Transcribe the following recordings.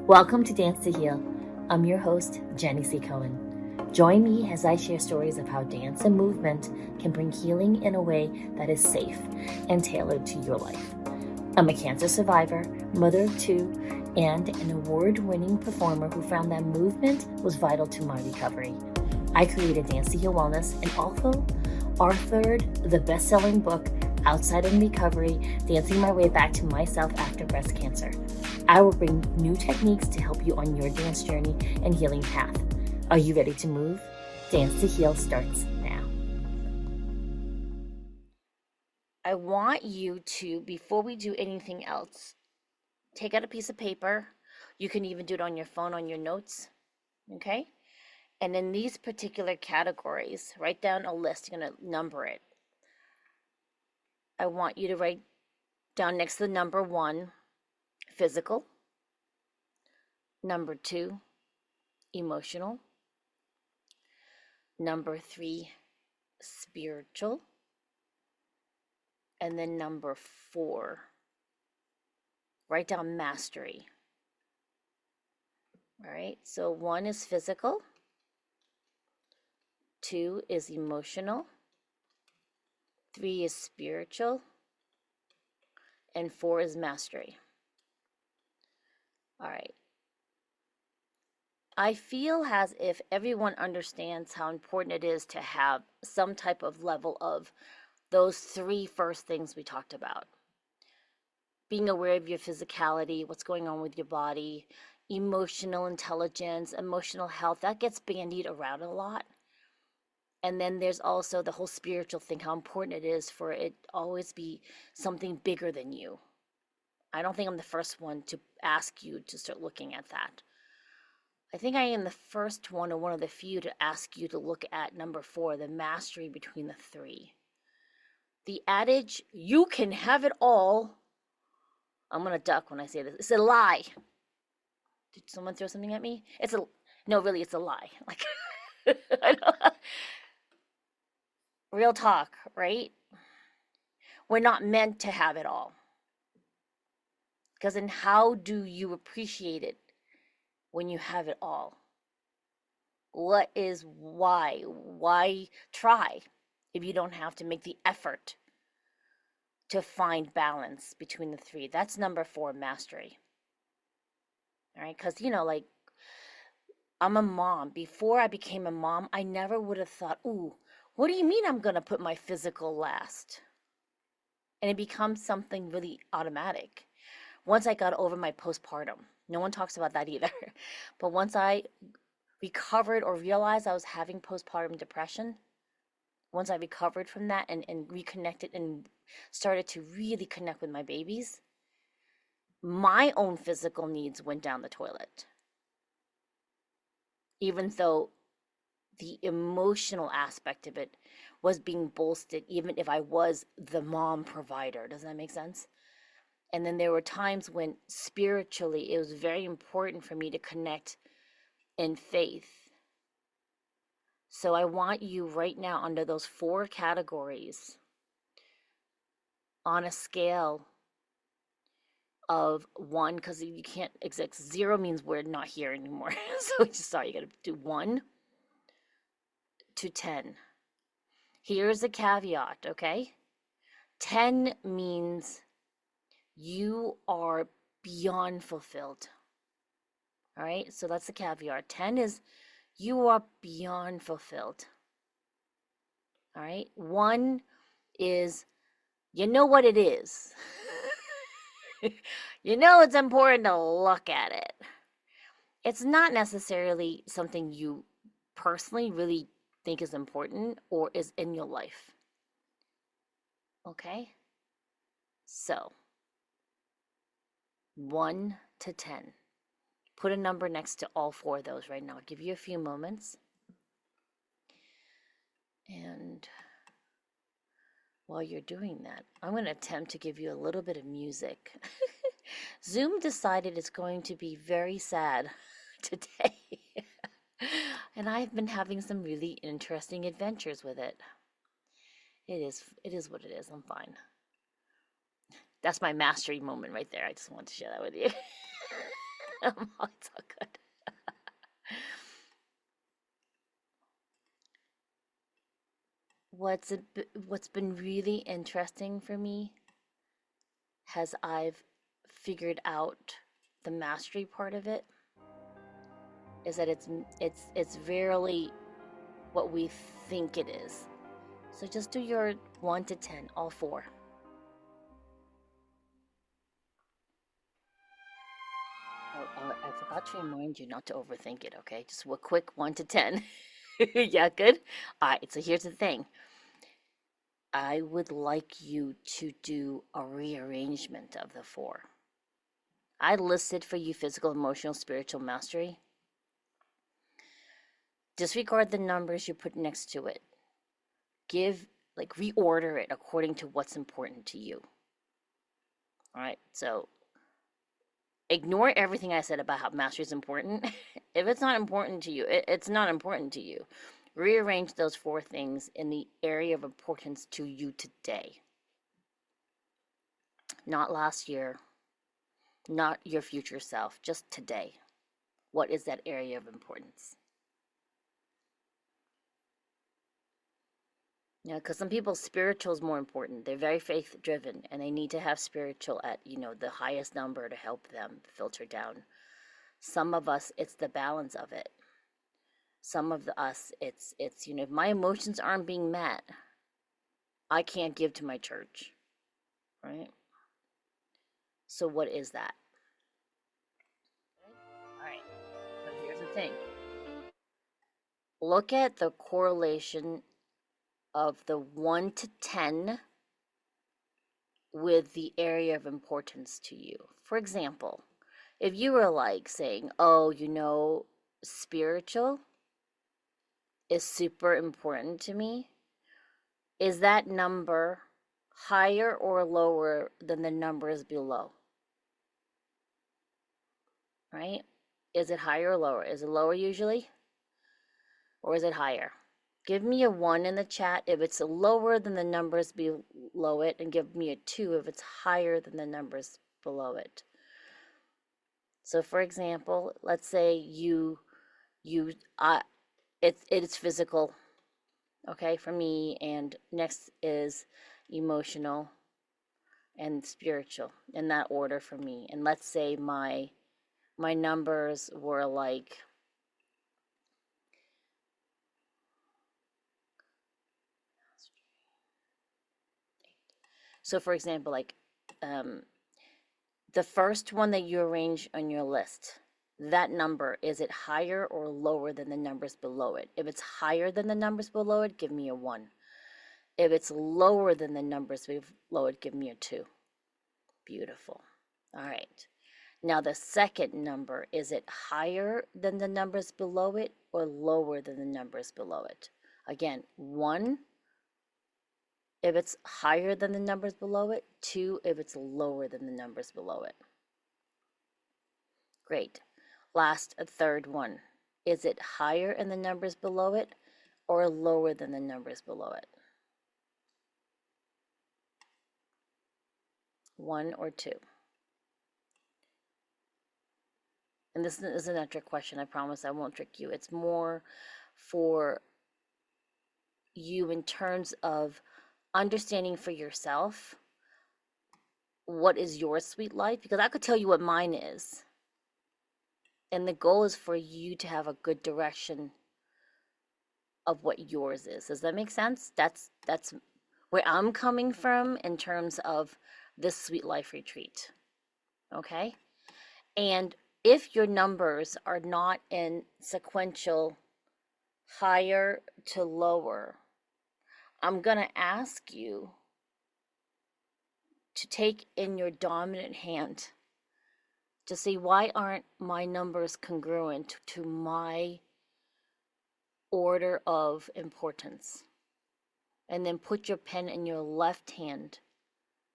Welcome to Dance to Heal. I'm your host, Jenny C. Cohen. Join me as I share stories of how dance and movement can bring healing in a way that is safe and tailored to your life. I'm a cancer survivor, mother of two, and an award-winning performer who found that movement was vital to my recovery. I created Dance to Heal Wellness and also authored the best-selling book, Outside of Recovery, Dancing My Way Back to Myself After Breast Cancer. I will bring new techniques to help you on your dance journey and healing path. Are you ready to move? Dance to Heal starts now. I want you to, before we do anything else, take out a piece of paper. You can even do it on your phone, on your notes, okay? And in these particular categories, write down a list. You're going to number it. I want you to write down next to the number 1, physical. Number 2, emotional. Number 3, spiritual. And then number 4, write down mastery. All right, so 1 is physical. 2 is emotional. 3 is spiritual. And 4 is mastery. All right. I feel as if everyone understands how important it is to have some type of level of those 3 first things we talked about. Being aware of your physicality, what's going on with your body, emotional intelligence, emotional health, that gets bandied around a lot. And then there's also the whole spiritual thing, how important it is for it always be something bigger than you. I don't think I'm the first one to ask you to start looking at that. I think I am the first one or one of the few to ask you to look at number 4, the mastery between the 3. The adage, you can have it all. I'm going to duck when I say this. It's a lie. Did someone throw something at me? No, really, it's a lie. Like, I know. Real talk, right? We're not meant to have it all. Because then how do you appreciate it when you have it all? What is why? Why try if you don't have to make the effort to find balance between the 3? That's number 4, mastery. All right, because, like, I'm a mom. Before I became a mom, I never would have thought, ooh, what do you mean I'm going to put my physical last? And it becomes something really automatic. Once I got over my postpartum, no one talks about that either. But once I recovered or realized I was having postpartum depression, once I recovered from that and reconnected and started to really connect with my babies, my own physical needs went down the toilet. Even though the emotional aspect of it was being bolstered, even if I was the mom provider. Does that make sense? And then there were times when spiritually it was very important for me to connect in faith. So I want you right now under those 4 categories on a scale of 1, because you can't exact 0 means we're not here anymore. So just sorry, you got to do 1 to 10. Here's a caveat, okay? 10 means you are beyond fulfilled. All right, so that's the caveat. 10 is you are beyond fulfilled. All right, 1 is you know what it is. You know it's important to look at it. It's not necessarily something you personally really think is important or is in your life. Okay? So, 1 to 10. Put a number next to all 4 of those right now. I'll give you a few moments. And while you're doing that, I'm going to attempt to give you a little bit of music. Zoom decided it's going to be very sad today. And I've been having some really interesting adventures with it. It is what it is. I'm fine. That's my mastery moment right there. I just wanted to share that with you. It's all good. What's been really interesting for me has I've figured out the mastery part of it is that it's rarely what we think it is. So just do your 1 to 10, all four. I forgot to remind you not to overthink it, okay? Just a quick 1 to 10. Yeah, good? All right, so here's the thing. I would like you to do a rearrangement of the four. I listed for you physical, emotional, spiritual mastery. Disregard the numbers you put next to it. Reorder it according to what's important to you. All right, so ignore everything I said about how mastery is important. If it's not important to you, it's not important to you. Rearrange those four things in the area of importance to you today. Not last year, not your future self, just today. What is that area of importance? Yeah, because some people, spiritual is more important. They're very faith driven and they need to have spiritual at, the highest number to help them filter down. Some of us, it's the balance of it. Some of us, it's if my emotions aren't being met, I can't give to my church, right? So what is that? All right, so here's the thing. Look at the correlation of the 1 to 10 with the area of importance to you. For example, if you were like saying, oh, spiritual is super important to me, is that number higher or lower than the numbers below? Right? Is it higher or lower? Is it lower usually? Or is it higher? Give me a 1 in the chat if it's lower than the numbers below it, and give me a 2 if it's higher than the numbers below it. So for example, let's say it's physical, okay, for me, and next is emotional and spiritual, in that order for me. And let's say my numbers were like, so for example, like the first one that you arrange on your list, that number, is it higher or lower than the numbers below it? If it's higher than the numbers below it, give me a 1. If it's lower than the numbers below it, give me a 2. Beautiful. All right. Now the second number, is it higher than the numbers below it or lower than the numbers below it? Again, 1 if it's higher than the numbers below it, 2 if it's lower than the numbers below it. Great. Last, a third one. Is it higher in the numbers below it or lower than the numbers below it? 1 or 2? And this isn't a trick question. I promise I won't trick you. It's more for you in terms of understanding for yourself what is your sweet life, because I could tell you what mine is. And the goal is for you to have a good direction of what yours is. Does that make sense? That's where I'm coming from in terms of this sweet life retreat. Okay? And if your numbers are not in sequential higher to lower, I'm going to ask you to take in your dominant hand to see, why aren't my numbers congruent to my order of importance? And then put your pen in your left hand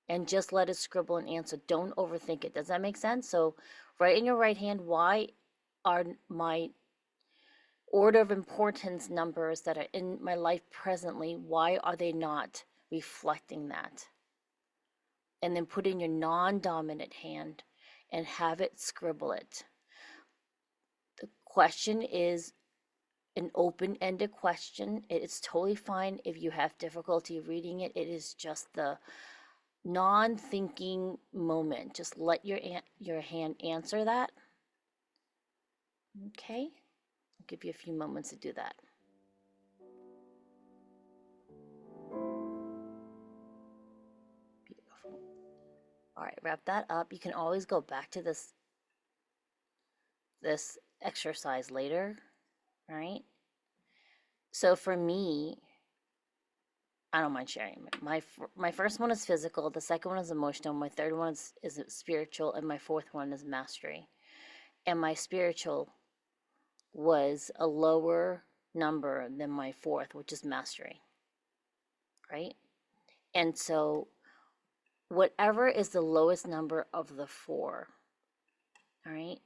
and just let it scribble an answer. Don't overthink it. Does that make sense? So write in your right hand, why are my order of importance numbers that are in my life presently, why are they not reflecting that? And then put in your non-dominant hand and have it scribble it. question is an open-ended question. It's totally fine if you have difficulty reading it. It is just the non-thinking moment. Just let your hand answer that. Okay? I'll give you a few moments to do that. Beautiful. All right, wrap that up. You can always go back to this exercise later, right? So for me, I don't mind sharing. My first one is physical, the second one is emotional, my third one is spiritual, and my fourth one is mastery. And my spiritual was a lower number than my fourth, which is mastery, right? And so whatever is the lowest number of the four, all right?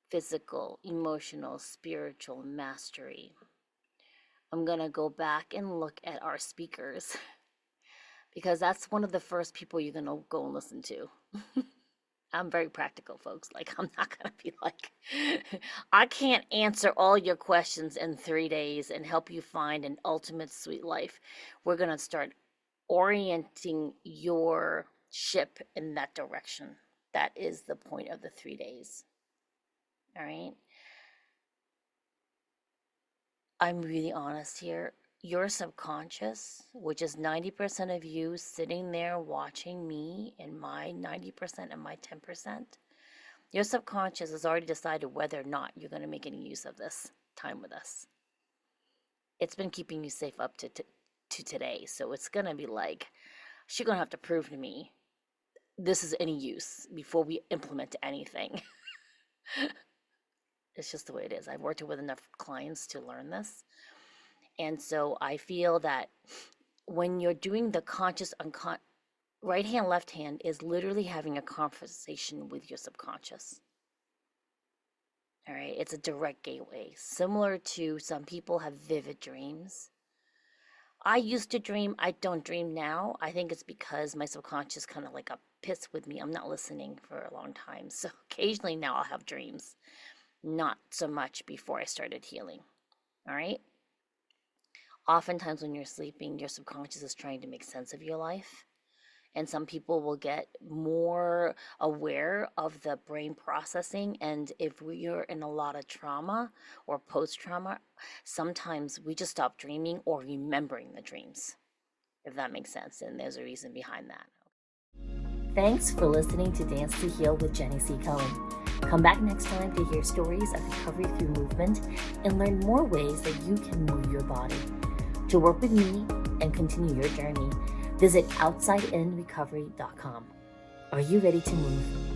Physical, emotional, spiritual, mastery. I'm going to go back and look at our speakers because that's one of the first people you're going to go and listen to. I'm very practical, folks. Like, I'm not going to be like, I can't answer all your questions in 3 days and help you find an ultimate sweet life. We're going to start orienting your ship in that direction. That is the point of the 3 days. All right? I'm really honest here. Your subconscious, which is 90% of you sitting there watching me and my 90% and my 10%, your subconscious has already decided whether or not you're going to make any use of this time with us. It's been keeping you safe up to today, so it's going to be like, she's going to have to prove to me this is any use before we implement anything. It's just the way it is. I've worked with enough clients to learn this. And so I feel that when you're doing the conscious, right hand, left hand is literally having a conversation with your subconscious. All right. It's a direct gateway, similar to some people have vivid dreams. I used to dream. I don't dream now. I think it's because my subconscious kind of like got pissed with me. I'm not listening for a long time. So occasionally now I'll have dreams. Not so much before I started healing. All right. Oftentimes when you're sleeping, your subconscious is trying to make sense of your life. And some people will get more aware of the brain processing. And if we're in a lot of trauma or post-trauma, sometimes we just stop dreaming or remembering the dreams, if that makes sense. And there's a reason behind that. Thanks for listening to Dance to Heal with Jenny C. Cohen. Come back next time to hear stories of recovery through movement and learn more ways that you can move your body. To work with me and continue your journey, visit OutsideInRecovery.com. Are you ready to move?